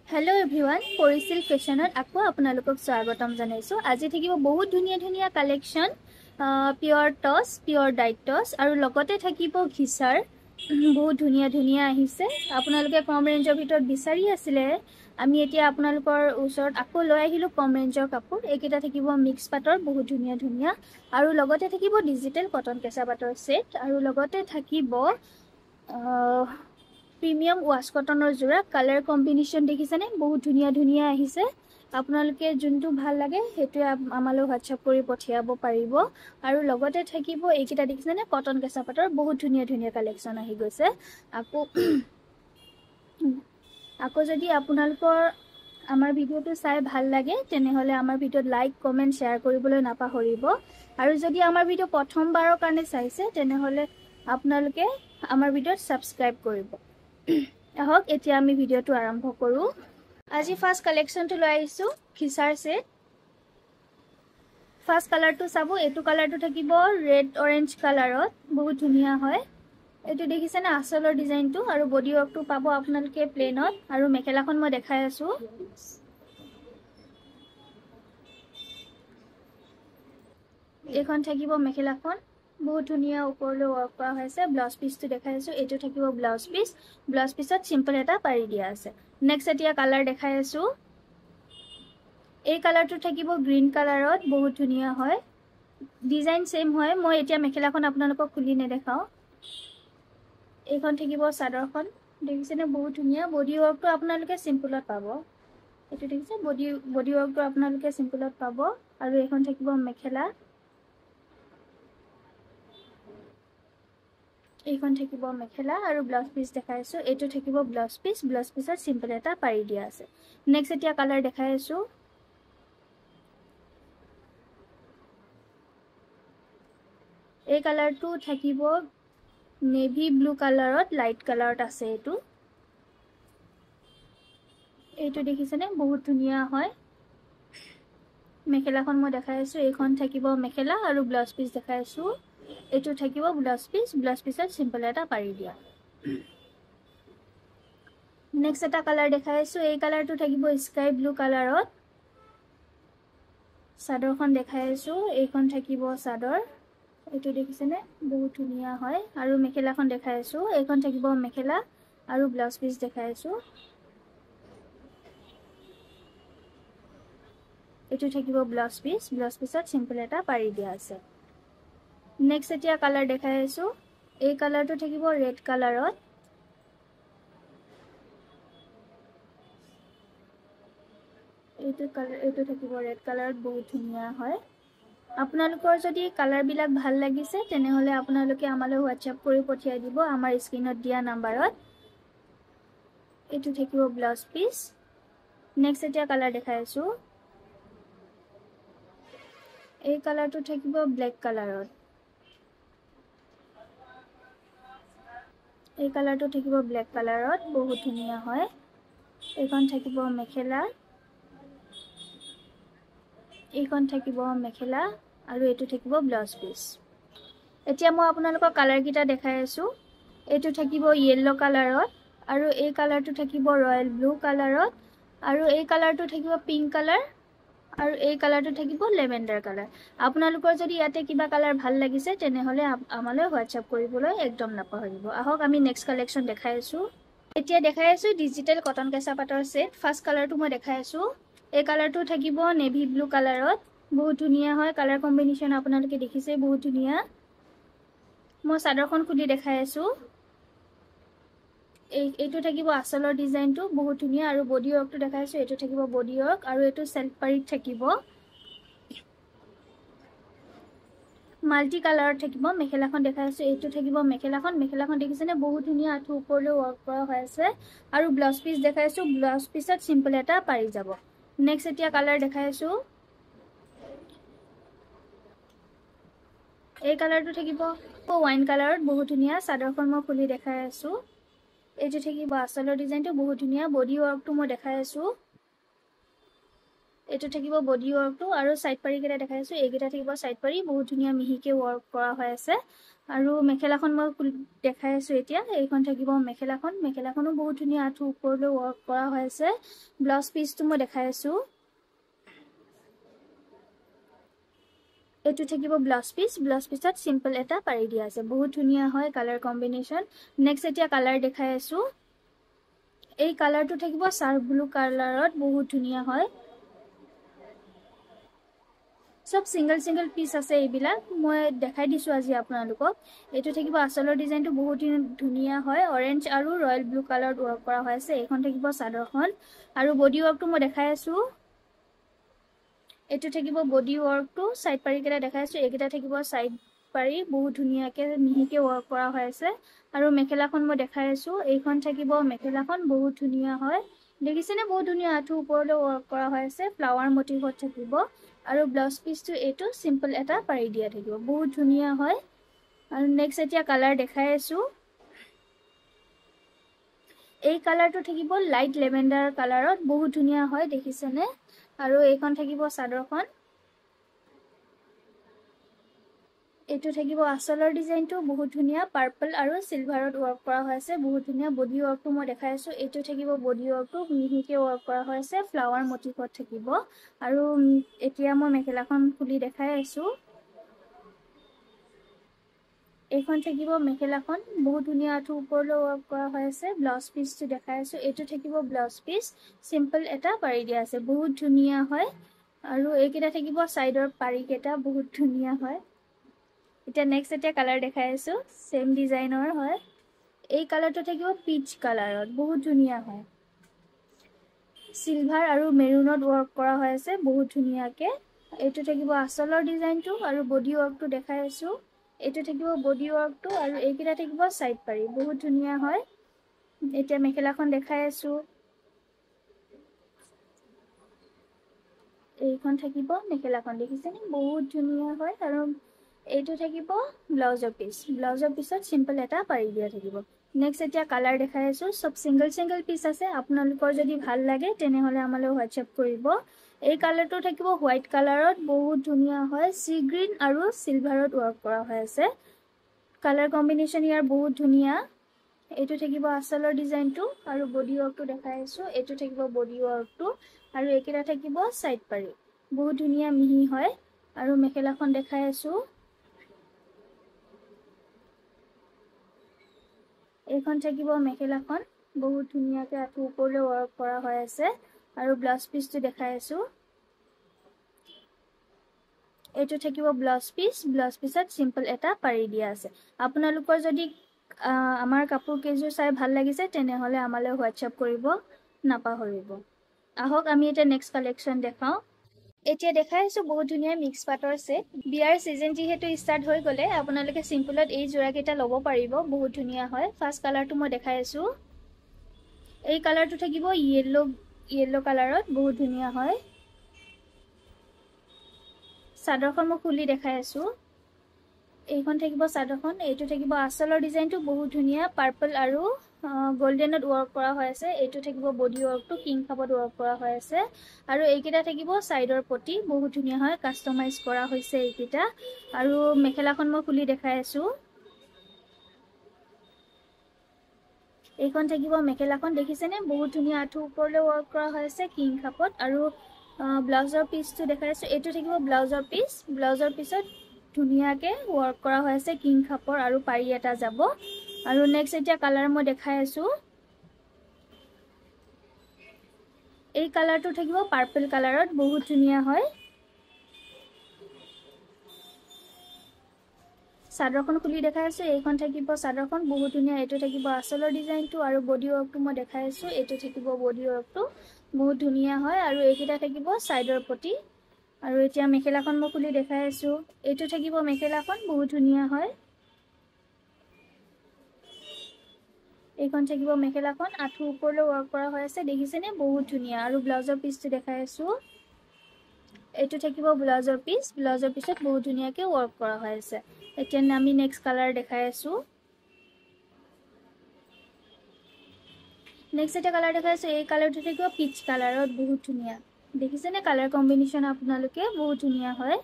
Hello everyone परिसिल फैशनत आको आपनालोকক स्वागतम जनाइছো আজি থাকিব বহুত ধুনিয়া ধুনিয়া কালেকশন পিওর টস পিওর ডাইট টস আৰু লগতে থাকিব ঘিসাৰ বহুত ধুনিয়া ধুনিয়া আহিছে আপোনালোকে কম ৰেঞ্জৰ ভিতৰত বিচাৰি আছিলে আমি এতিয়া আপোনালোকৰ ওচৰত আকৌ লৈ আহিলো কম ৰেঞ্জৰ কাপোৰ এইকেইটা থাকিব মিক্স পাটৰ বহুত ধুনিয়া ধুনিয়া আৰু লগতে থাকিব ডিজিটাল কটন কেঁচা পাটৰ সেট আৰু লগতে থাকিব প্ৰিমিয়াম ওয়াশ কটনৰ জোৰা কালাৰ কম্বিনেশন দেখিছেনে বহুত ধুনিয়া ধুনিয়া আহিছে আপোনালোকে যোনটো ভাল লাগে হেতু আমালৈ হোৱাটসঅ্যাপ কৰি পঠিয়াব পাৰিব আৰু লগতে থাকিব এইকেইটা দেখিছেনে কটন কেঁচা পাটৰ বহুত ধুনিয়া ধুনিয়া কালেকশন আহি গৈছে আকৌ যদি আপোনালোকৰ আমাৰ ভিডিওটো চাই ভাল লাগে তেনেহলে আমাৰ ভিডিওত লাইক কমেন্ট শেয়াৰ কৰিবলৈ নাপাহৰিব আৰু যদি আমাৰ ভিডিও প্ৰথমবাৰৰ কাৰণে চাইছে তেনেহলে আপোনালোকে আমাৰ ভিডিওত সাবস্ক্ৰাইব কৰিব আহক এতিয়া আমি ভিডিওটো আৰম্ভ কৰো আজি ফাৰ্স্ট কালেকশনটো লৈ আহিছো ঘিসাৰ সেট ফাৰ্স্ট কালাৰটো চাবো এটো কালাৰটো থাকিব ৰেড অৰেঞ্জ কালাৰত বহুত ধুনিয়া হয় এটো দেখিছেনে আসলৰ ডিজাইনটো আৰু বডি ওয়াৰ্কটো পাবো আপোনালোকে প্লেনত আৰু মেখেলাখন মই দেখাই আছো এখন থাকিব মেখেলাখন বহুত ধুনিয়া ওপৰলৈ ওয়াৰ্ক কৰা হৈছে ব্লাউজ পিসটো দেখাই আছো এটো থাকিব ব্লাউজ পিসত সিম্পল এটা পাৰি দিয়া আছে নেক্সট এতিয়া কালাৰ দেখাই আছো এই কালাৰটো থাকিব গ্ৰীন কালাৰত বহুত ধুনিয়া হয় ডিজাইন সেম হয় মই এতিয়া মেখেলাখন আপোনালোকক খুলি নেদেখাও এইখন থাকিব চাদৰখন দেখিছেনে বহুত ধুনিয়া বডি ওয়াৰ্কটো আপোনালোকে সিম্পলত পাব এটো দেখিছে বডি ওয়াৰ্কটো আপোনালোকে সিম্পলত পাব আৰু এইখন থাকিব মেখেলা এইখন থাকিব মেখেলা আৰু ব্লাউজ পিস দেখাইছো এটো থাকিব ব্লাউজ পিসত সিম্পল এটা পাৰি দিয়া আছে নেক্সট এতিয়া কালাৰ দেখাইছো এই কালাৰটো থাকিব নেভি ব্লু কালাৰত লাইট কালাৰত আছে এটো দেখিছেনে বহুত ধুনিয়া হয় মেখেলাখন মই দেখাইছো এইখন থাকিব মেখেলা আৰু ব্লাউজ পিস দেখাইছো এটো থাকিব ব্লাউজ পিসত সিম্পল এটা পাৰি দিয়া নেক্সট এটা কালাৰ দেখাইছো এই কালাৰটো থাকিব স্কাই ব্লু কালাৰত চাদৰখন দেখাইছো এইখন থাকিব চাদৰ এটো দেখিছেনে বহুত ধুনিয়া হয় আৰু মেখেলাখন দেখাইছো এইখন থাকিব মেখেলা আৰু ব্লাউজ পিস দেখাইছো এটো থাকিব ব্লাউজ পিসত সিম্পল এটা পাৰি দিয়া আছে নেক্সট এতিয়া কালাৰ দেখাইছো এই কালাৰটো থাকিব ৰেড কালাৰত এটো থাকিব ৰেড কালাৰত বহুত ধুনিয়া হয় আপোনালোকৰ যদি কালাৰ বিলাক ভাল লাগিছে তেনেহলে আপোনালোকে আমালৈ হোৱাটসঅ্যাপ কৰি পঠিয়াই দিব আমাৰ স্ক্ৰিনত দিয়া নম্বৰত এটো থাকিব ব্লাউজ পিস নেক্সট এতিয়া কালাৰ দেখাইছো এই কালাৰটো থাকিব ব্ল্যাক কালাৰত এই কালাৰটো থাকিব ব্ল্যাক কালাৰত বহুত ধুনিয়া হয় এইখন থাকিব মেখেলা এইখন থাকিব মেখেলা আৰু এটো থাকিব ব্লাউজ পিস এতিয়া মই আপোনালোকক কালাৰ কিটা দেখাই আছো এটো থাকিব ইয়েলো কালাৰত আৰু এই কালাৰটো থাকিব ৰয়্যাল ব্লু কালাৰত আৰু এই কালাৰটো থাকিব পিংক কালাৰ আৰু এই কালাৰটো থাকিব লেভেণ্ডাৰ কালাৰ আপোনালোকৰ যদি ইয়াতে কিবা কালাৰ ভাল লাগিছে তেনেহলে আমালৈ হোৱাটসঅ্যাপ কৰিবলৈ একদম নাপাহৰিব আহক আমি নেক্সট কালেকশন দেখাই আছো এতিয়া দেখাই আছো ডিজিটাল কটন কেঁচা পাটৰ সেট ফাৰ্স্ট কালাৰটো মই দেখাই আছো এই কালাৰটো থাকিব নেভি ব্লু কালাৰত বহুত ধুনিয়া হয় কালাৰ কম্বিনেশন আপোনালোকে দেখিছে বহুত ধুনিয়া মই চাদৰখন খুলি দেখাই আছো এইটো থাকিব আসলৰ ডিজাইনটো বহুত ধুনিয়া আৰু বডি ওয়াৰ্কটো দেখাইছো এটো থাকিব বডি ওয়াৰ্ক আৰু এটো সেলফ পাৰিত থাকিব মাল্টি কালাৰত থাকিব মেখেলাখন দেখাইছো এটো থাকিব মেখেলাখন দেখিছেনে বহুত ধুনিয়া আঠু ওপৰলৈ ওয়াৰ্ক কৰা হৈ আছে আৰু ব্লাউজ পিস দেখাইছো ব্লাউজ পিসত সিম্পল এটা পাৰি যাব নেক্সট এতিয়া কালাৰ দেখাইছো এই কালাৰটো থাকিব ওয়াইন কালাৰত বহুত ধুনিয়া চাদৰখন মই খুলি দেখাই আছো এটো থাকিব আসলৰ ডিজাইনটো বহুত ধুনিয়া বডি ওয়াৰ্কটো মই দেখাই আছো এটো থাকিব বডি ওয়াৰ্কটো আৰু সাইড পাৰি কেটা দেখাইছো এইকেটা থাকিব সাইড পাৰি বহুত ধুনিয়া মিহিকে ওয়াৰ্ক কৰা হৈ আছে আৰু মেখেলাখন মই দেখাই আছো এতিয়া এইখন থাকিব মেখেলাখনো বহুত ধুনীয়া আঁঠু ওপৰলৈ ৱৰ্ক কৰা হৈ আছে ব্লাউজ পিচটো মই দেখাই আছো এটো থাকিব ব্লাউজ পিছত সিম্পল এটা পাৰি দিয়া আছে বহুত ধুনীয়া হয় কালাৰ কম্বিনেশন নেক্সট এতিয়া কালাৰ দেখাই আছো এই কালাৰটো থাকিব সাৰ্ফ ব্লু কালাৰত বহুত ধুনীয়া হয় সব সিঙ্গল পিস আছে এইবিলাক মই দেখাই দিছো আজি আপোনালোকক এটো থাকিব আসলৰ ডিজাইনটো বহুত ধুনীয়া হয় অৰেঞ্জ আৰু ৰয়েল ব্লু কালাৰত ৱৰ্ক কৰা হৈ আছে এইখন থাকিব চাদৰখন আৰু বডি ৱৰ্কটো মই দেখাই আছো এটো থাকিব বডি ৱৰ্কটো সাইড পাৰি কেটা দেখাই আছো এইকেটা থাকিব সাইড পাৰি বহুত ধুনীয়াকে মিহিকে ৱৰ্ক কৰা হৈ আছে আৰু মেখেলাখন মই দেখাই আছো এইখন থাকিব মেখেলাখন বহুত ধুনীয়া হয় দেখিছেনে বহুত ধুনীয়া আঁঠু ওপৰলৈ ৱৰ্ক কৰা হৈ আছে ফ্লাৱাৰ মোটিভত থাকিব আৰু ব্লাউজ পিচটো এটো সিম্পল এটা পাৰি দিয়া থাকিব বহুত ধুনীয়া হয় আৰু নেক্সট এতিয়া কালাৰ দেখাই আছো এই কালাৰটো থাকিব লাইট লেভেণ্ডাৰ কালাৰত বহুত ধুনীয়া হয় দেখিছেনে আৰু এইখন থাকিব চাদৰখন এটো থাকিব আসলৰ ডিজাইনটো বহুত ধুনীয়া পাৰ্পল আৰু সিলভাৰত ৱৰ্ক কৰা হৈ আছে বহুত ধুনীয়া বডি ৱৰ্কটো মই দেখাই আছো এটো থাকিব বডি ৱৰ্কটো মিহিকে ৱৰ্ক কৰা হৈ আছে ফ্লাৱাৰ মোটিভত থাকিব আৰু এতিয়া মই মেখেলাখন খুলি দেখাই আছো এইখন থাকিব মেখেলাখন বহুত ধুনীয়া আঁঠু ওপৰলৈ ৱৰ্ক কৰা হৈ আছে ব্লাউজ পিচটো দেখাই আছো এটো থাকিব ব্লাউজ পিচ সিম্পল এটা পাৰি দিয়া আছে বহুত ধুনীয়া হয় আৰু এইকেটা থাকিব সাইডৰ পাৰি কেটা বহুত ধুনীয়া হয় এতিয়া নেক্সট এতিয়া কালাৰ দেখাই আছো সেম ডিজাইনৰ হয় এই কালাৰটো থাকিব পিচ কালাৰত বহুত ধুনীয়া হয় সিলভাৰ আৰু মেৰুনত ৱৰ্ক কৰা হৈ আছে বহুত ধুনীয়াকে এটো থাকিব আসলৰ ডিজাইনটো আৰু বডি ৱৰ্কটো দেখাই আছো এটো থাকিব বডি ৱৰ্কটো আৰু এইকেটা থাকিব সাইড পাৰি বহুত ধুনীয়া হয় এতিয়া মেখেলাখন দেখাই আছো এইখন থাকিব মেখেলাখন দেখিছেনে বহুত ধুনীয়া হয় আৰু এইটো থাকিব ব্লাউজৰ পিছত সিম্পল এটা পাৰি দিয়া থাকিব নেক্সট এতিয়া কালাৰ দেখাই আছো সব সিঙ্গল পিস আছে আপোনালোকৰ যদি ভাল লাগে তেনেহলে আমালৈ হোৱাটসএপ কৰিব এই কালাৰটো থাকিব হোৱাইট কালাৰত বহুত ধুনীয়া হয় সি গ্ৰীন আৰু সিলভাৰত ৱৰ্ক কৰা হৈ আছে কালাৰ কম্বিনেশন ইয়াৰ বহুত ধুনীয়া এটো থাকিব আসলৰ ডিজাইনটো আৰু বডি ৱৰ্কটো দেখাই আছো এটো থাকিব বডি ৱৰ্কটো আৰু এইকেটা থাকিব সাইড পাৰি বহুত ধুনীয়া মিহি হয় আৰু মেখেলাখন দেখাই আছো এইখন থাকিব মেখেলাখন বহুত ধুনীয়াকে আঁঠু ওপৰলৈ ৱৰ্ক কৰা হৈ আছে আৰু ব্লাউজ পিচটো দেখাই আছো এটো থাকিব ব্লাউজ পিছত সিম্পল এটা পাৰি দিয়া আছে আপোনালোকৰ যদি আমাৰ কাপোৰ কেজুৰ চাই ভাল লাগিছে তেনেহলে আমালৈ হোৱাটসএপ কৰিব নাপাহৰিব আহক আমি এটা নেক্সট কালেকশন দেখাও এতিয়া দেখাই আছো বহুত ধুনীয়া মিক্স পাটৰ সেট বিয়াৰ সিজন যেহেতু স্টাৰ্ট হৈ গলে আপোনালোকে সিম্পলত এই জোৰা কেইটা ল'ব পাৰিব বহুত ধুনীয়া হয় ফাৰ্স্ট কালাৰটো মই দেখাই আছো এই কালাৰটো থাকিব ইয়েলো কালাৰত বহুত ধুনীয়া হয় চাদৰখন মই খুলি দেখাই আছো এইখন থাকিব চাদৰখন এইটো থাকিব আসলৰ ডিজাইনটো বহুত ধুনীয়া পাৰ্পল আৰু গোল্ডেনত ৱৰ্ক কৰা হৈ আছে এইটো থাকিব বডি ৱৰ্কটো কিং খাপত ৱৰ্ক কৰা হৈ আছে আৰু এইকেটা থাকিব সাইডৰ পটি বহুত ধুনীয়া হয় কাস্টমাইজ কৰা হৈছে এইকেটা আৰু মেখেলাখন মই খুলি দেখাই আছো এইখন থাকিব মেখেলাখন দেখিছেনে বহুত ধুনীয়া আঁঠু ওপৰলৈ ৱৰ্ক কৰা হৈ আছে কিং খাপত আৰু ব্লাউজৰ পিচটো দেখাই আছো এটো থাকিব ব্লাউজৰ পিছত ধুনীয়াকে ৱৰ্ক কৰা হৈ আছে কিং খাপৰ আৰু পাৰি এটা যাব আৰু নেক্সট এতিয়া কালাৰ মই দেখাই আছো এই কালাৰটো থাকিব পাৰ্পল কালাৰত বহুত ধুনীয়া হয় চাদৰখন খুলি দেখাই আছো এইখন থাকিব চাদৰখন বহুত ধুনীয়া এটো থাকিব আসলৰ ডিজাইনটো আৰু বডি ৱৰ্কটো মই দেখাই আছো এটো থাকিব বডি ৱৰ্কটো বহুত ধুনীয়া হয় আৰু এইকেটা থাকিব সাইডৰ পটি আৰু এতিয়া মেখেলাখন মই খুলি দেখাই আছো এটো থাকিব মেখেলাখন বহুত ধুনীয়া হয় এইখন থাকিব মেখেলাখন আঁঠু ওপৰলৈ ৱৰ্ক কৰা হৈ আছে দেখিছেনে বহুত ধুনীয়া আৰু ব্লাউজৰ পিচটো দেখাই আছো এটো থাকিব ব্লাউজৰ পিছত বহুত ধুনীয়াকে ৱৰ্ক কৰা হৈ আছে এতিয়া আমি নেক্সট কালাৰ দেখাই আছো নেক্সট এটা কালাৰ দেখাই আছো এই কালাৰটো থাকিব পিচ কালাৰত বহুত ধুনীয়া দেখিছেনে কালাৰ কম্বিনেশন আপোনালোকে বহুত ধুনীয়া হয়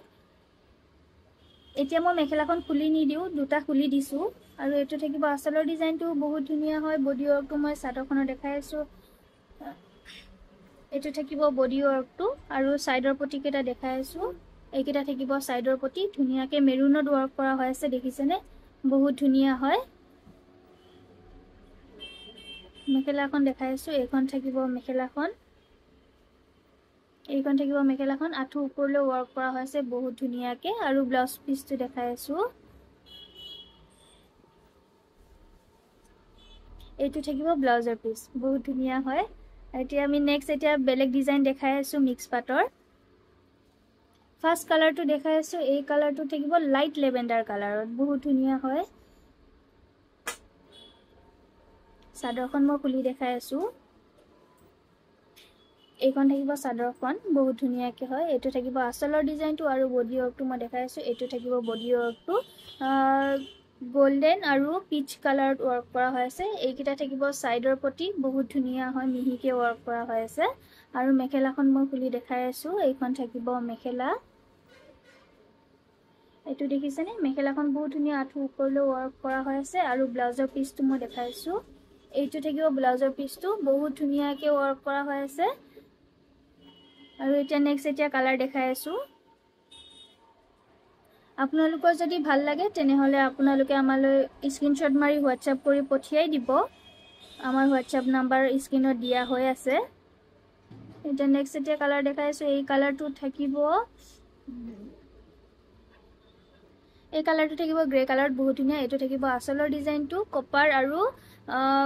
এতিয়া মই মেখেলাখন খুলি নিদিওঁ, দুটা খুলি দিছোঁ। আৰু এইটো থাকিব আঁচলৰ ডিজাইনটো বহুত ধুনীয়া হয়। বডি ৱৰ্কটো মই চাদৰখনত দেখাই আছোঁ। এইটো থাকিব বডি ৱৰ্কটো আৰু ছাইডৰ পটিকেইটা দেখাই আছোঁ। এইকেইটা থাকিব ছাইডৰ পটি, ধুনীয়াকৈ মেৰুনত ৱৰ্ক কৰা হৈ আছে, দেখিছেনে? বহুত ধুনীয়া হয়। মেখেলাখন দেখাই আছোঁ। এইখন থাকিব মেখেলাখন। এইখন থাকিব মেখেলাখন, আঁঠু ওপৰলৈ ৱৰ্ক কৰা হৈছে বহুত ধুনীয়াকৈ। আৰু ব্লাউজ পিচটো দেখাই আছোঁ। এইটো থাকিব ব্লাউজৰ পিচ, বহুত ধুনীয়া হয়। এতিয়া আমি নেক্সট বেলেগ ডিজাইন দেখাই আছোঁ মিক্স পাটৰ। ফাৰ্ষ্ট কালাৰটো দেখাই আছোঁ। এই কালাৰটো থাকিব লাইট লেভেণ্ডাৰ কালাৰত, বহুত ধুনীয়া হয়। চাদৰখন মই খুলি দেখাই আছোঁ। এইখন থাকিব চাদৰখন, বহুত ধুনীয়াকৈ হয়। এইটো থাকিব আঁচলৰ ডিজাইনটো আৰু বডি ৱৰ্কটো মই দেখাই আছোঁ। এইটো থাকিব বডি ৱৰ্কটো, গল্ডেন আৰু পিচ কালাৰত ৱৰ্ক কৰা হৈ আছে। এইকেইটা থাকিব ছাইডৰ পটি, বহুত ধুনীয়া হয়, মিহিকৈ ৱৰ্ক কৰা হৈ আছে। আৰু মেখেলাখন মই খুলি দেখাই আছোঁ। এইখন থাকিব মেখেলা। এইটো দেখিছেনে? মেখেলাখন বহুত ধুনীয়া, আঁঠু ওপৰলৈ ৱৰ্ক কৰা হৈ আছে। আৰু ব্লাউজৰ পিচটো মই দেখাইছোঁ। এইটো থাকিব ব্লাউজৰ পিচটো, বহুত ধুনীয়াকৈ ৱৰ্ক কৰা হৈ আছে। আৰু নেক্সট কালাৰ দেখাই আছোঁ। আপোনালোকৰ যদি ভাল লাগে তেনেহ'লে আপোনালোকে আমালৈ স্ক্ৰীনশ্বট মাৰি হোৱাটছআপ কৰি পঠিয়াই দিব। আমাৰ হোৱাটছআপ নাম্বাৰ স্ক্ৰীনত দিয়া হৈ আছে। এতিয়া নেক্সট কালাৰ দেখাই আছোঁ। এই কালাৰটো থাকিব, এই কালাৰটো থাকিব গ্ৰে কালাৰত, বহুত ধুনীয়া। এইটো থাকিব আঁচলৰ ডিজাইনটো, কপাৰ আৰু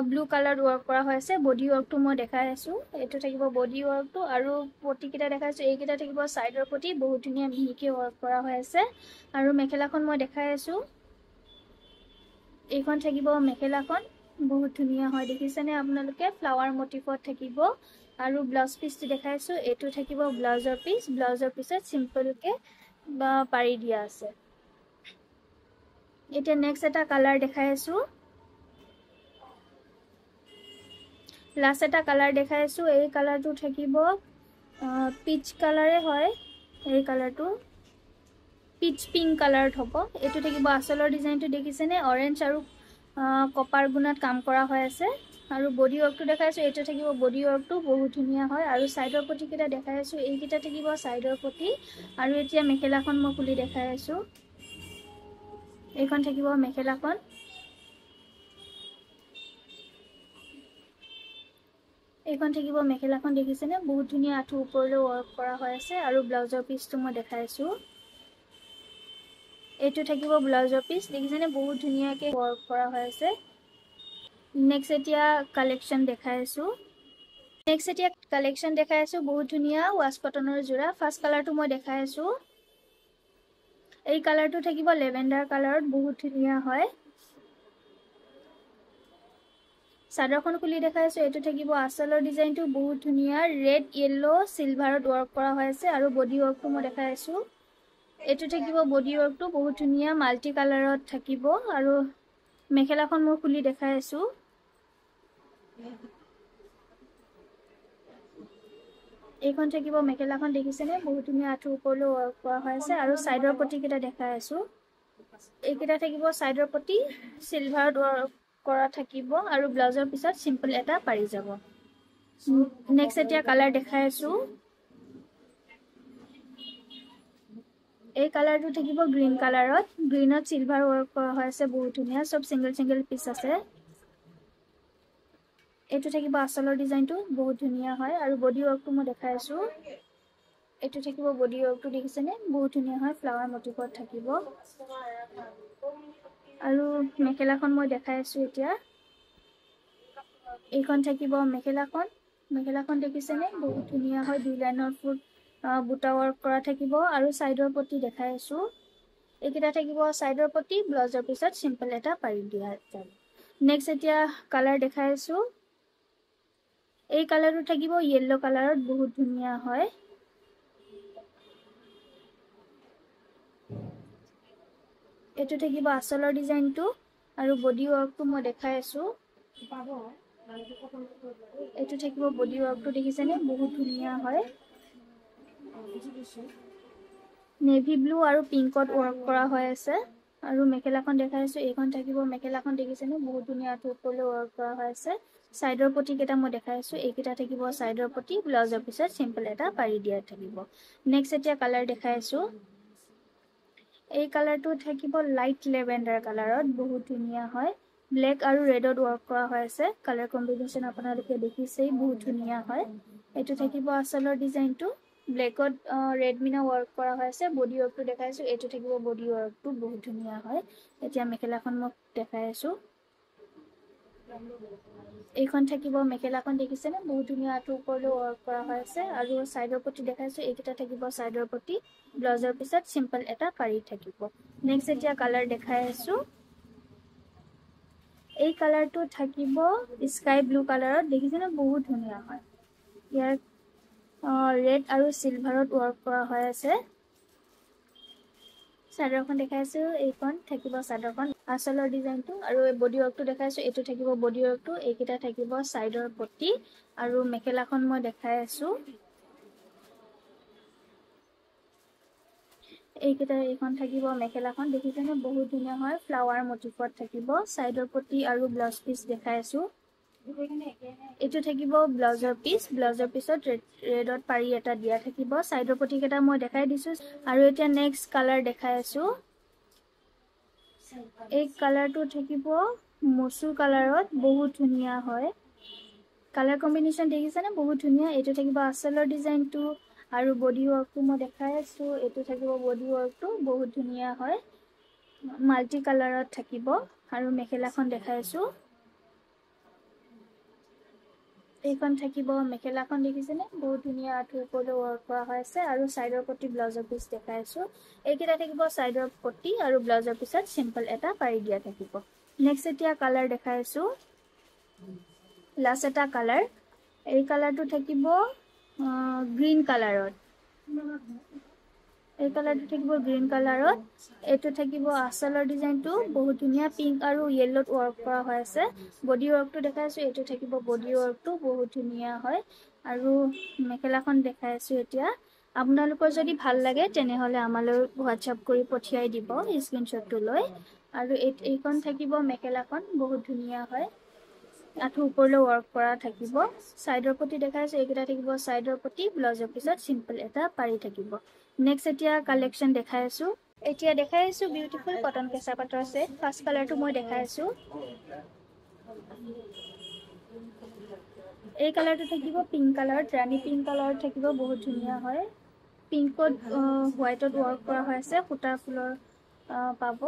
ব্লু কালাৰত ৱৰ্ক কৰা হৈ আছে। বডি ৱৰ্কটো মই দেখাই আছোঁ। এইটো থাকিব বডি ৱৰ্কটো আৰু পটিকেইটা দেখাই আছোঁ। এইকেইটা থাকিব ছাইডৰ পটি, বহুত ধুনীয়া মিহিকৈ ৱৰ্ক কৰা হৈ আছে। আৰু মেখেলাখন মই দেখাই আছোঁ। এইখন থাকিব মেখেলাখন, বহুত ধুনীয়া হয়, দেখিছেনে আপোনালোকে? ফ্লাৱাৰ মটিভত থাকিব। আৰু ব্লাউজ পিচটো দেখাইছোঁ। এইটো থাকিব ব্লাউজৰ পিচ, ব্লাউজৰ পিছত চিম্পলকৈ পাৰি দিয়া আছে। এতিয়া নেক্সট এটা কালাৰ দেখাই আছোঁ। লাষ্ট এটা কালাৰ দেখাই আছোঁ। এই কালাৰটো থাকিব পিচ কালাৰে হয়। এই কালাৰটো পিচ পিংক কালাৰত হ'ব। এইটো থাকিব আঁচলৰ ডিজাইনটো, দেখিছেনে? অৰেঞ্জ আৰু কপাৰ গুণাত কাম কৰা হৈ আছে। আৰু বডি ৱৰ্কটো দেখাইছোঁ। এইটো থাকিব বডি ৱৰ্কটো, বহুত ধুনীয়া হয়। আৰু ছাইডৰ পটিকেইটা দেখাই আছোঁ। এইকেইটা থাকিব ছাইডৰ পটি। আৰু এতিয়া মেখেলাখন মই খুলি দেখাই আছোঁ। এইখন থাকিব মেখেলাখন। এইখন থাকিব মেখেলাখন, দেখিছেনে? বহুত ধুনীয়া, আঁঠু ওপৰলৈ ৱৰ্ক কৰা হৈ আছে। আৰু ব্লাউজৰ পিচটো মই দেখাই আছোঁ। এইটো থাকিব ব্লাউজৰ পিচ, দেখিছেনে? বহুত ধুনীয়াকৈ ৱৰ্ক কৰা হৈ আছে। নেক্সট কালেকশ্যন দেখাই আছোঁ। বহুত ধুনীয়া ৱাছ কটনৰ যোৰা। ফাৰ্ষ্ট কালাৰটো মই দেখাই আছোঁ। এই কালাৰটো থাকিব লেভেণ্ডাৰ কালাৰত, বহুত ধুনীয়া হয়। চাদৰখন খুলি দেখাইছোঁ। এইটো থাকিব আঁচলৰ ডিজাইনটো, বহুত ধুনীয়া, ৰেড য়েল্লো চিলভাৰত ৱৰ্ক কৰা হৈ আছে। আৰু বডি ৱৰ্কটো মই দেখাই আছোঁ। এইটো থাকিব বডি ৱৰ্কটো, বহুত ধুনীয়া মাল্টি কালাৰত থাকিব। আৰু মেখেলাখন মই খুলি দেখাই আছোঁ। এইখন থাকিব মেখেলাখন, দেখিছেনে? বহুত ধুনীয়া, আঁঠু ওপৰলৈ ৱৰ্ক কৰা হৈ আছে। আৰু ছাইডৰ পটিকেইটা দেখাই আছোঁ। এইকেইটা থাকিব ছাইডৰ পটি, চিলভাৰত ৱৰ্ক কৰা থাকিব। আৰু ব্লাউজৰ পিছত চিম্পল এটা পাৰি যাব। নেক্সট কালাৰ দেখাই আছোঁ। এই কালাৰটো থাকিব গ্ৰীণ কালাৰত, গ্ৰীণত চিলভাৰ ৱৰ্ক কৰা হৈ আছে, বহুত ধুনীয়া। চব ছিংগল ছিংগল পিচ আছে। এইটো থাকিব আঁচলৰ ডিজাইনটো, বহুত ধুনীয়া হয়। আৰু বডি ৱৰ্কটো মই দেখাই আছোঁ। এইটো থাকিব বডি ৱৰ্কটো, দেখিছেনে? বহুত ধুনীয়া হয়, ফ্লাৱাৰ মটিভত থাকিব। আৰু মেখেলাখন মই দেখাই আছোঁ এতিয়া। এইখন থাকিব মেখেলাখন। মেখেলাখন দেখিছেনে? বহুত ধুনীয়া হয়, ডিজাইনৰ ফুল বুটা ৱৰ্ক কৰা থাকিব। আৰু ছাইডৰ পটি দেখাই আছোঁ। এইকেইটা থাকিব ছাইডৰ পটি, ব্লাউজৰ পিছত চিম্পল এটা পাৰি দিয়া যাব। নেক্সট কালাৰ দেখাই আছোঁ। এই কালাৰটো থাকিব য়েল্লো কালাৰত, বহুত ধুনীয়া হয়। এইটো থাকিব আঁচলৰ ডিজাইনটো। আৰু বডি ৱৰ্কটো মই দেখাই আছোঁ। এইটো থাকিব বডি ৱৰ্কটো, দেখিছেনে? বহুত ধুনীয়া হয়। নেভি ব্লু আৰু পিংকত ৱৰ্ক কৰা হৈ আছে আৰু মেখেলাখন দেখাইছো এইখন থাকিব মেখেলাখন দেখিছেনে বহুত ধুনীয়া আঁঠু ওপৰলৈ ৱৰ্ক কৰা হৈ আছে সাইডৰ পটি কেটা মই দেখাইছো এইকেইটা থাকিব সাইডৰ পটি ব্লাউজৰ পিছত সিম্পল এটা পাৰি দিয়া থাকিব নেক্সট এতিয়া কালাৰ দেখাইছো এই কালাৰটো থাকিব লাইট লেভেণ্ডাৰ কালাৰত বহুত ধুনীয়া হয় ব্লেক আৰু ৰেডত ৱৰ্ক কৰা হৈ আছে কালাৰ কম্বিনেশন আপোনালোকে দেখিছেই বহুত ধুনীয়া হয় এটো থাকিব আসলৰ ডিজাইনটো ব্লেকত ৰেড মিনা ৱৰ্ক কৰা হৈ আছে বডি ৱৰ্কটো দেখাইছো এটো থাকিব বডি ৱৰ্কটো বহুত ধুনীয়া হয় এতিয়া মেখেলাখন মই দেখাইছো এইখন থাকিব মেখেলাখন দেখিছেনে বহুত ধুনীয়া আঁঠু ওপৰলৈ ৱৰ্ক কৰা হৈ আছে আৰু সাইডৰ পটি দেখাইছো এইকেইটা থাকিব সাইডৰ পটি ব্লাউজৰ পিছত সিম্পল এটা পাৰি থাকিব নেক্সট এতিয়া কালাৰ দেখাই আছো এই কালাৰটো থাকিব স্কাই ব্লু কালাৰত দেখিছেনে বহুত ধুনীয়া হয় ইয়াৰ ৰেড আৰু সিলভাৰত ৱৰ্ক কৰা হৈ আছে সাদৰখন দেখাইছো এইখন থাকিব সাদৰখন আসলৰ ডিজাইনটো আৰু এই বডি ৱৰ্কটো দেখাইছো এটো থাকিব বডি ৱৰ্কটো এইকেইটা থাকিব সাইডৰ পটি আৰু মেখেলাখন মই দেখাই আছো এইকেইটা এইখন থাকিব মেখেলাখন দেখিছেনে বহুত ধুনীয়া হয় ফ্লাৱাৰ মোটিফত থাকিব সাইডৰ পটি আৰু ব্লাউজ পিস দেখাই আছো এটো থাকিব ব্লাউজৰ পিছত ৰেডত পাৰি এটা দিয়া থাকিব সাইডৰ পটি কেটা মই দেখাই দিছো আৰু এতিয়া নেক্সট কালাৰ দেখাই আছো এই কালাৰটো থাকিব মসুৰ কালাৰত বহুত ধুনীয়া হয় কালাৰ কম্বিনেশন দেখিছেনে বহুত ধুনীয়া এটো থাকিব আসলৰ ডিজাইনটো আৰু বডি ৱৰ্কটো মই দেখাই আছো এটো থাকিব বডি ৱৰ্কটো বহুত ধুনীয়া হয় মাল্টি কালাৰত থাকিব আৰু মেখেলাখন দেখাইছো এইখন থাকিব মেখেলাখন দেখিছেনে বহুত ধুনীয়া আঁঠু ওপৰলৈ ৱৰ্ক কৰা হৈ আছে আৰু সাইডৰ পটি ব্লাউজৰ পিস দেখাইছো এইকেইটা থাকিব সাইডৰ পটি আৰু ব্লাউজৰ পিছত সিম্পল এটা পাৰি দিয়া থাকিব নেক্সট এতিয়া কালাৰ দেখাইছো লাষ্ট এটা কালাৰ এই কালাৰটো থাকিব গ্ৰীন কালাৰত এই কালাৰটো থাকিব গ্ৰীন কালাৰত এটো থাকিব আসলৰ ডিজাইনটো বহুত ধুনীয়া পিংক আৰু ইয়েলোত ৱৰ্ক কৰা হৈ আছে বডি ৱৰ্কটো দেখাইছো এটো থাকিব বডি ৱৰ্কটো বহুত ধুনীয়া হয় আৰু মেখেলাখন দেখাইছো এতিয়া আপোনালোকৰ যদি ভাল লাগে তেনেহলে আমালৈ WhatsApp কৰি পঠিয়াই দিব স্ক্ৰিনশ্বটটো লৈ আৰু এইখন থাকিব মেখেলাখন বহুত ধুনীয়া হয় আঁঠু ওপৰলৈ ৱৰ্ক কৰা থাকিব সাইডৰ পটি দেখাইছো এইকেইটা থাকিব সাইডৰ পটি ব্লাউজৰ পিছত সিম্পল এটা পাৰি থাকিব নেক্সট এতিয়া কালেকশন দেখাই আছো এতিয়া দেখাই আছো বিউটিফুল কটন কেঁচা পাটৰ সেট ফাৰ্স্ট কালাৰটো মই দেখাই আছো এই কালাৰটো থাকিব পিংক কালাৰত ৰাণী পিংক কালাৰত থাকিব বহুত ধুনীয়া হয় পিংকত হোৱাইটত ৱৰ্ক কৰা হৈ আছে ফুটাৰ ফুলৰ পাব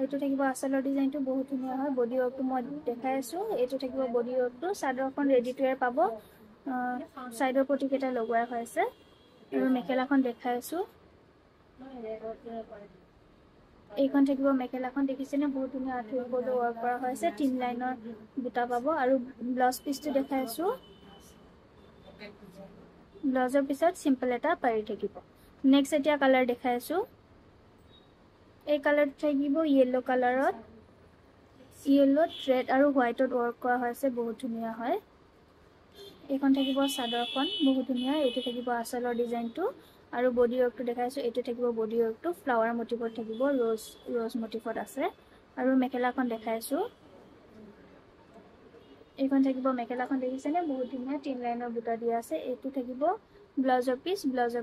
এইটো থাকিব আসলৰ ডিজাইনটো বহুত ধুনীয়া হয় বডি ৱৰ্কটো মই দেখাই আছো এইটো থাকিব বডি ৱৰ্কটো সাদৰখন ৰেডি টু এৰ পাব সাইডৰ পটি কেটা লগোৱা হৈ আছে আৰু মেখেলাখন দেখাই আছো এইখন থাকিব মেখেলাখন দেখিছেনে বহুত ধুনীয়া আঁঠু ওপৰলৈ ৱৰ্ক কৰা হৈ আছে 3 লাইনৰ বুটা পাব আৰু ব্লাউজ পিসটো দেখাই আছো ব্লাউজৰ পিছত সিম্পল এটা পাৰি থাকিব নেক্সট এতিয়া কালাৰ দেখাই আছো এই কালাৰটো থাকিব ইয়েলো কালাৰত ইয়েলোত ৰেড আৰু হোৱাইটত ৱৰ্ক কৰা হৈছে বহুত ধুনীয়া হয় এইখন থাকিব সাদৰখন বহুত ধুনীয়া এইটো থাকিব আসলৰ ডিজাইনটো আৰু বডি ৱৰ্কটো দেখাইছো এইটো থাকিব বডি ৱৰ্কটো ফ্লাৱাৰ মোটিফত থাকিব ৰ'জ মোটিফত আছে আৰু মেখেলাখন দেখাইছো এইখন থাকিব মেখেলাখন দেখিছেনে বহুত ধুনীয়া 3 লাইনৰ বুটা দিয়া আছে এইটো থাকিব ব্লাউজৰ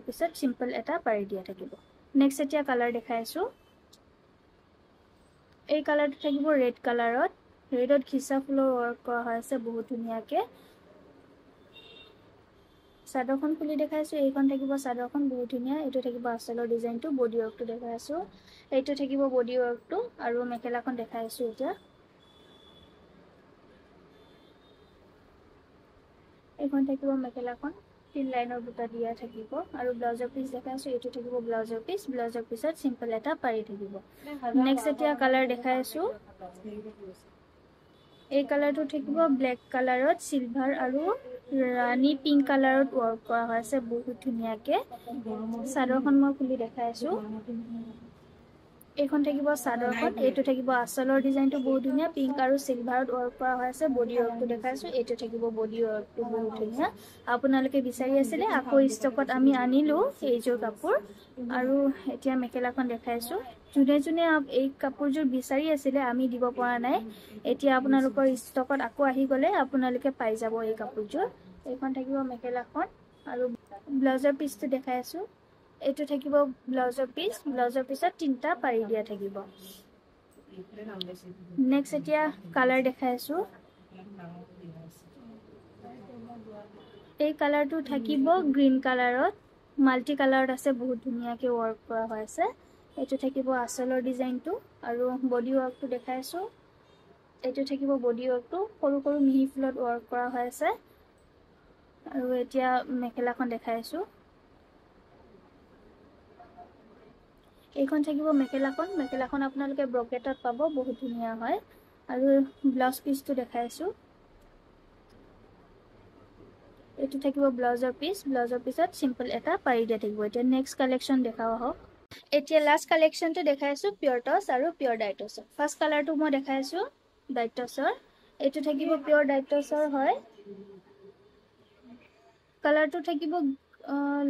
পিছত সিম্পল এটা পাৰি দিয়া থাকিব নেক্সট এতিয়া কালাৰ দেখাইছো এই কালাৰটো থাকিব ৰেড কালাৰত ৰেডত ঘিচা ফুলৰ ৱৰ্ক কৰা হৈছে বহুত ধুনীয়াকে সাদৰখন খুলি দেখাইছো এইখন থাকিব সাদৰখন বহুত ধুনীয়া এইটো থাকিব আসলৰ ডিজাইনটো বডি ৱৰ্কটো দেখাইছো এইটো থাকিব বডি ৱৰ্কটো আৰু মেখেলাখন দেখাইছো এতিয়া এইখন থাকিব মেখেলাখন 3 লাইনৰ বুটা দিয়া থাকিব আৰু ব্লাউজৰ পিস দেখাইছো এইটো থাকিব ব্লাউজৰ পিছত সিম্পল এটা পাৰি থাকিব নেক্সট এতিয়া কালাৰ দেখাইছো এই কালাৰটো থাকিব ব্লেক কালাৰত সিলভাৰ আৰু ৰাণী পিংক কালাৰত ৱৰ্ক কৰা হৈছে বহুত ধুনীয়াকে সাদৰখন মই খুলি দেখাইছো এইখন থাকিব চাদৰখন এইটো থাকিব আঁচলৰ ডিজাইনটো বহুত ধুনীয়া পিংক আৰু সিলভাৰত ওয়াৰ্ক কৰা হৈ আছে বডি ওয়াৰ্কটো দেখাইছো এইটো থাকিব বডি ওয়াৰ্কটো বহুত ধুনীয়া আপোনালোকে বিচাৰি আছিল আকৌ ষ্টকত আমি আনিলো এইযোৰ কাপোৰ আৰু এতিয়া মেখেলাখন দেখাইছো জুনে জুনে এই কাপোৰযোৰ বিচাৰি আছিল আমি দিব পৰা নাই এতিয়া আপোনালোকৰ ষ্টকত আকৌ আহি গলে আপোনালোকে পাই যাব এই কাপোৰযোৰ এইখন থাকিব মেখেলাখন আৰু ব্লাউজৰ পিচটো দেখাইছো এইটো থাকিব ব্লাউজৰ পিছত তিনটা পাৰি দিয়া থাকিব নেক্সট এতিয়া কালাৰ দেখাইছো এই কালাৰটো থাকিব গ্ৰীন কালাৰত মাল্টি কালাৰত আছে বহুত ধুনীয়াকে ওয়াৰ্ক কৰা হৈ আছে এইটো থাকিব আঁচলৰ ডিজাইনটো আৰু বডি ওয়াৰ্কটো দেখাইছো এইটো থাকিব বডি ওয়াৰ্কটো সৰু সৰু মিহি ফুলত ওয়াৰ্ক কৰা হৈ আছে আৰু এতিয়া মেখেলাখন দেখাইছো এইখন থাকিব মেখেলাখন আপোনালোকে ব্ৰকেটত পাব বহুত ধুনীয়া হয় আৰু ব্লাউজ পিচটো দেখাইছো এইটো থাকিব ব্লাউজৰ পিছত সিম্পল এটা পাৰি দিয়া থাকিব এতিয়া নেক্সট কালেকশন দেখাও হওক এতিয়া লাষ্ট কালেকশনটো দেখাইছো পিয়ৰ টছ আৰু পিয়ৰ ডাইটছৰ ফাৰ্স্ট কালাৰটো মই দেখাইছো ডাইটছৰ এইটো থাকিব পিয়ৰ ডাইটছৰ হয় কালাৰটো থাকিব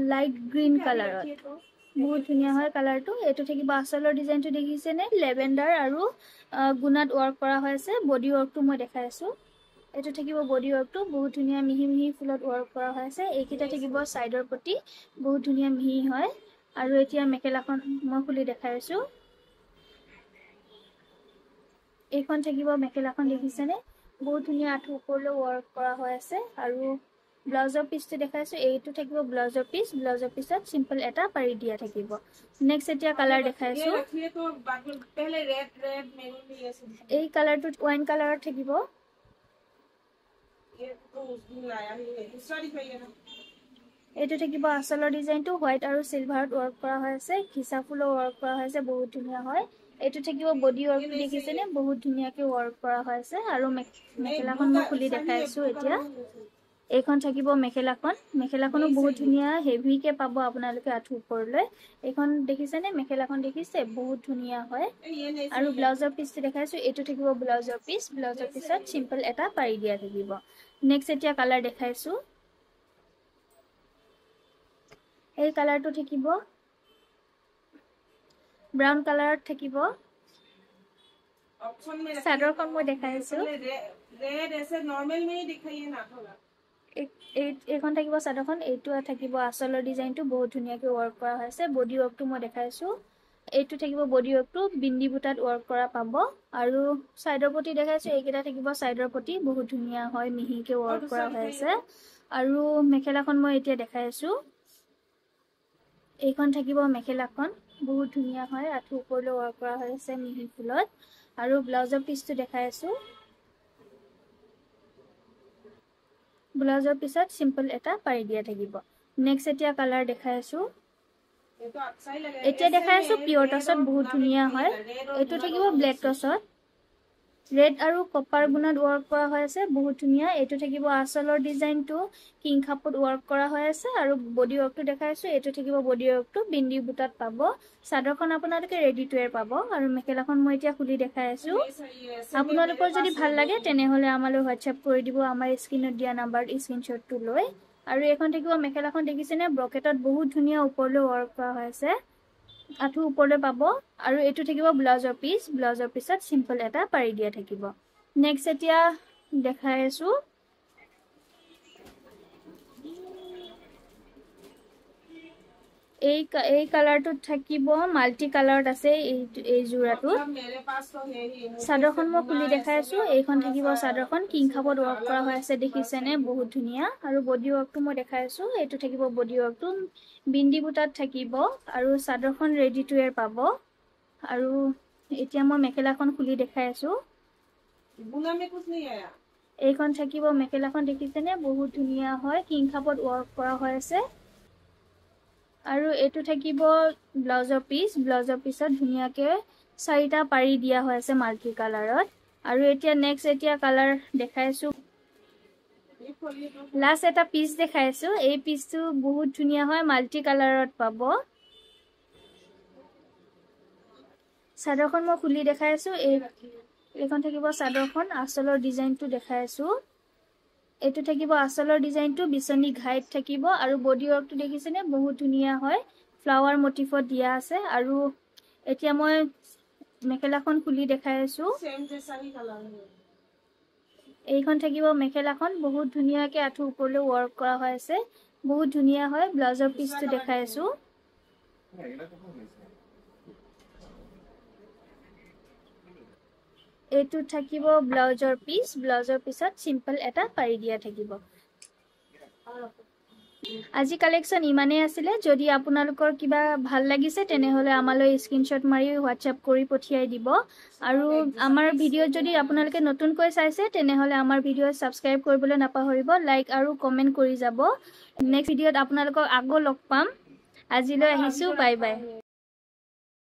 লাইট গ্ৰীন কালাৰত বহুত ধুনীয়া হয় কালাৰটো এইটো থাকিব আঁচলৰ ডিজাইনটো দেখিছে নে লেভেন্ডাৰ আৰু গুণাত ওয়াৰ্ক কৰা হৈ আছে বডি ওয়াৰ্কটো মই দেখাইছো এইটো থাকিব বডি ওয়াৰ্কটো বহুত ধুনীয়া মিহি মিহি ফুলত ওয়াৰ্ক কৰা হৈ আছে এইকিটা থাকিব সাইডৰ প্ৰতি বহুত ধুনীয়া মিহি হয় আৰু এতিয়া মেখেলাখন মই খুলি দেখাইছো এইখন থাকিব মেখেলাখন দেখিছে নে বহুত ধুনীয়া আঠু ওপৰলৈ ওয়াৰ্ক কৰা হৈ আছে আৰু ব্লাউজৰ পিচটো দেখাইছো এইটো থাকিব ব্লাউজৰ পিছত সিম্পল এটা পাৰি দিয়া থাকিব নেক্সট এতিয়া কালাৰ দেখাইছো এই কালাৰটো ওয়াইন কালাৰত থাকিব এইটো থাকিব আঁচলৰ ডিজাইনটো হোৱাইট আৰু সিলভাৰত ওয়াৰ্ক কৰা হৈ আছে খিসা ফুলৰ ওয়াৰ্ক কৰা হৈ আছে বহুত ধুনীয়া হয় এইটো থাকিব বডি ওয়াৰ্ক দেখিছে নে বহুত ধুনীয়াকে ওয়াৰ্ক কৰা হৈ আছে আৰু মেখেলাখন মই খুলি দেখাইছো এতিয়া এইখন থাকিব মেখেলাখনো বহুত ধুনীয়া হেভিকে পাব আপোনালোকে আঠু ওপৰলৈ এইখন দেখিছে নে মেখেলাখন দেখিছে বহুত ধুনীয়া হয় আৰু ব্লাউজৰ পিচটো দেখাইছো এইটো থাকিব ব্লাউজৰ পিছত সিম্পল এটা পাৰি দিয়া থাকিব নেক্সট এতিয়া কালাৰ দেখাইছো এই কালাৰটো থাকিব ব্ৰাউন কালাৰত থাকিব চাদৰখন মই দেখাইছো रेड ऐसे नॉर्मल में ही दिखाइए ना थोड़ा এইখন থাকিব চাদৰখন এইটো থাকিব আঁচলৰ ডিজাইনটো বহুত ধুনীয়াকে ওয়াৰ্ক কৰা হৈছে বডি ওয়াৰ্কটো মই দেখাইছো এইটো থাকিব বডি ওয়াৰ্কটো বিন্দি বুটাত ওয়াৰ্ক কৰা পাব আৰু সাইডৰ প্ৰতি দেখাইছো এইকেইটা থাকিব সাইডৰ প্ৰতি বহুত ধুনীয়া হয় মিহিকে ওয়াৰ্ক কৰা হৈছে আৰু মেখেলাখন মই এতিয়া দেখাইছো এইখন থাকিব মেখেলাখন বহুত ধুনীয়া হয় আঠু ওপৰলৈ ওয়াৰ্ক কৰা হৈছে মিহি ফুলত আৰু ব্লাউজৰ পিচটো দেখাইছো ব্লাউজৰ পিছত সিম্পল এটা পাৰি দিয়া থাকিব নেক্সট এতিয়া কালাৰ দেখাইছো এতিয়া দেখাইছো পিয়ৰ টছত বহুত ধুনীয়া হয় এইটো থাকিব ব্লেক টছত ৰেড আৰু কপাৰ গুণত ওয়াৰ্ক কৰা হৈ আছে বহুত ধুনীয়া এইটো থাকিব আঁচলৰ ডিজাইনটো কিং খাপত ওয়াৰ্ক কৰা হৈ আছে আৰু বডি ওয়াৰ্কটো দেখাইছো এইটো থাকিব বডি ওয়াৰ্কটো বিন্দি বুটাত পাব চাদৰখন আপোনালোকে ৰেডি টু এৰ পাব আৰু মেখেলাখন মই এতিয়া খুলি দেখাইছো আপোনালোকৰ যদি ভাল লাগে তেনেহলে আমালৈ হোৱাটসএপ কৰি দিব আমাৰ স্ক্ৰিনত দিয়া নাম্বাৰত স্ক্ৰিনশ্বটটো লৈ আৰু এখন থাকিব মেখেলাখন দেখিছে নে ব্ৰকেটত বহুত ধুনীয়া ওপৰলৈ ওয়াৰ্ক কৰা হৈ আছে আঠু ওপৰলৈ পাব আৰু এইটো থাকিব ব্লাউজৰ পিছত সিম্পল এটা পাৰি দিয়া থাকিব নেক্সট এতিয়া দেখাইছো এই কালাৰটো থাকিব মাল্টি কালাৰত আছে এই জোৰাটো চাদৰখন মই খুলি দেখাইছো এইখন থাকিব চাদৰখন কিং খাপত ওয়াৰ্ক কৰা হৈ আছে দেখিছে নে বহুত ধুনীয়া আৰু বডি ওয়াৰ্কটো মই দেখাইছো এইটো থাকিব বডি ওয়াৰ্কটো বিন্দি বুটাত থাকিব আৰু চাদৰখন ৰেডি টু এৰ পাব আৰু এতিয়া মই মেখেলাখন খুলি দেখাইছো এইখন থাকিব মেখেলাখন দেখিছে নে বহুত ধুনীয়া হয় কিং খাপত ওয়ার্ক কৰা হৈ আছে আৰু এটো থাকিব ব্লাউজৰ পিছত ধুনীয়াকে চাৰিটা পাৰি দিয়া হৈ আছে মাল্টি কালাৰত আৰু এতিয়া নেক্সট এতিয়া কালাৰ দেখাইছো লাষ্ট এটা পিস দেখাইছো এই পিসটো বহুত ধুনীয়া হয় মাল্টি কালাৰত পাব চাদৰখন মই খুলি দেখাই আছো এইখন থাকিব চাদৰখন আঁচলৰ ডিজাইনটো দেখাই আছো এইটো থাকিব আঁচলৰ ডিজাইনটো বিচনী ঘাইত থাকিব আৰু বডি ৱৰ্কটো দেখিছেনে বহুত ধুনীয়া হয় ফ্লাৱাৰ মোটিফত দিয়া আছে আৰু এতিয়া মই মেখেলাখন খুলি দেখাই আছো सेम जैसा ही कलर है এইখন থাকিব মেখেলাখন বহুত ধুনীয়াকে আঠু ওপৰলৈ ৱৰ্ক কৰা হৈ আছে বহুত ধুনীয়া হয় ব্লাউজৰ পিচটো দেখাই আছো এইটো থাকিব ব্লাউজৰ পিছত সিম্পল এটা পাৰি দিয়া থাকিব আজি কালেকশন ইমানে আছিলে যদি আপোনালোকৰ কিবা ভাল লাগিছে তেনেহলে আমালৈ স্ক্ৰিনশ্বট মাৰি হোৱাটসএপ কৰি পঠিয়াই দিব আৰু আমাৰ ভিডিঅ যদি আপোনালোকে নতুনকৈ চাইছে তেনেহলে আমাৰ ভিডিঅ সাবস্ক্ৰাইব কৰিবলৈ নাপাহৰিব লাইক আৰু কমেন্ট কৰি যাব নেক্সট ভিডিঅত আপোনালোকক আকৌ লগ পাম আজিলৈ আহিছো বাই বাই